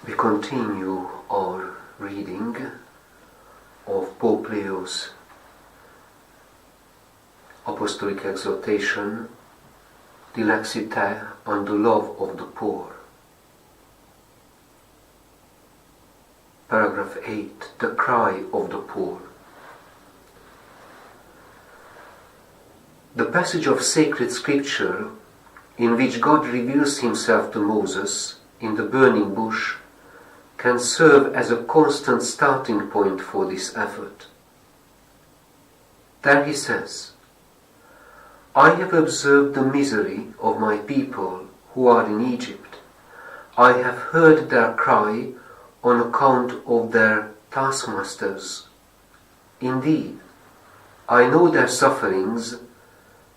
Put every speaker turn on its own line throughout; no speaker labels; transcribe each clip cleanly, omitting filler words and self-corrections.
We continue our reading of Pope Leo's Apostolic Exhortation, Dilexi on the love of the poor. Paragraph 8. The cry of the poor. The passage of sacred scripture in which God reveals himself to Moses in the burning bush can serve as a constant starting point for this effort. There he says, "I have observed the misery of my people who are in Egypt. I have heard their cry on account of their taskmasters. Indeed, I know their sufferings,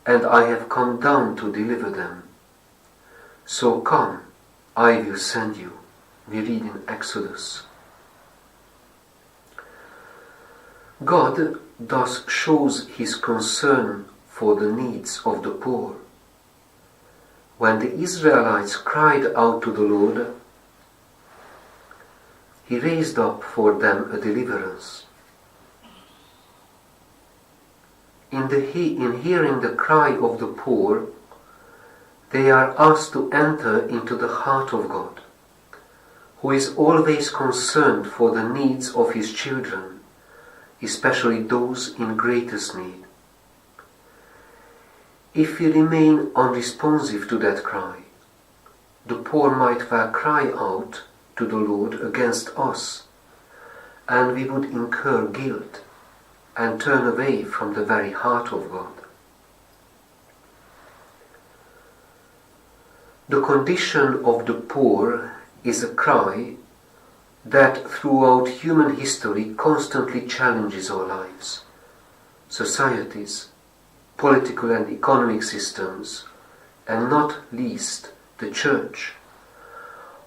and I have come down to deliver them. So come, I will send you." We read in Exodus. God thus shows his concern for the needs of the poor. When the Israelites cried out to the Lord, he raised up for them a deliverance. In hearing the cry of the poor, they are asked to enter into the heart of God, who is always concerned for the needs of his children, especially those in greatest need. If we remain unresponsive to that cry, the poor might well cry out to the Lord against us, and we would incur guilt and turn away from the very heart of God. The condition of the poor is a cry that throughout human history constantly challenges our lives, societies, political and economic systems, and not least the Church.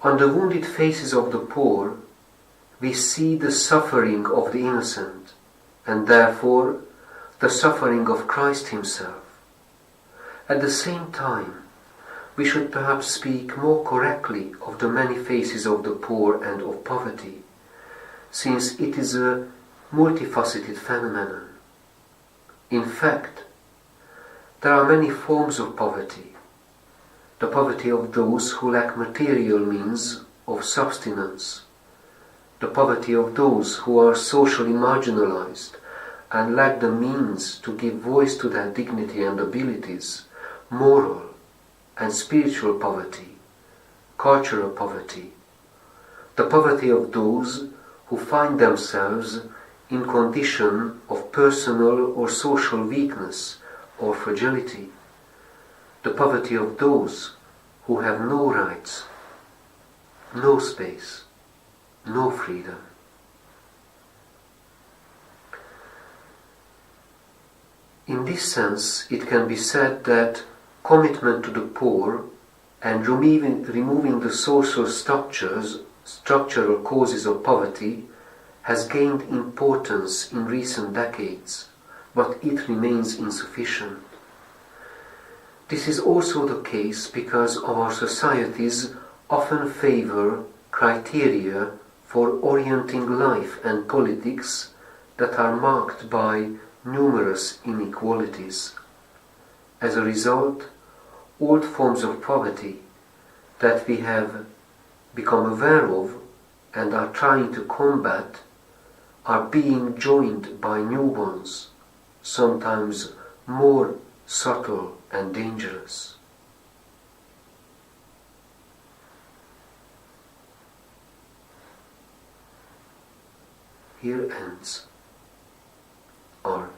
On the wounded faces of the poor, we see the suffering of the innocent, and therefore the suffering of Christ himself. At the same time, we should perhaps speak more correctly of the many faces of the poor and of poverty, since it is a multifaceted phenomenon. In fact, there are many forms of poverty. The poverty of those who lack material means of subsistence, the poverty of those who are socially marginalized and lack the means to give voice to their dignity and abilities, moral and spiritual poverty, cultural poverty, the poverty of those who find themselves in condition of personal or social weakness or fragility, the poverty of those who have no rights, no space, no freedom. In this sense, it can be said that commitment to the poor and removing the social structural causes of poverty has gained importance in recent decades, but it remains insufficient. This is also the case because our societies often favor criteria for orienting life and politics that are marked by numerous inequalities. As a result, old forms of poverty that we have become aware of and are trying to combat are being joined by new ones, sometimes more subtle and dangerous. Here ends our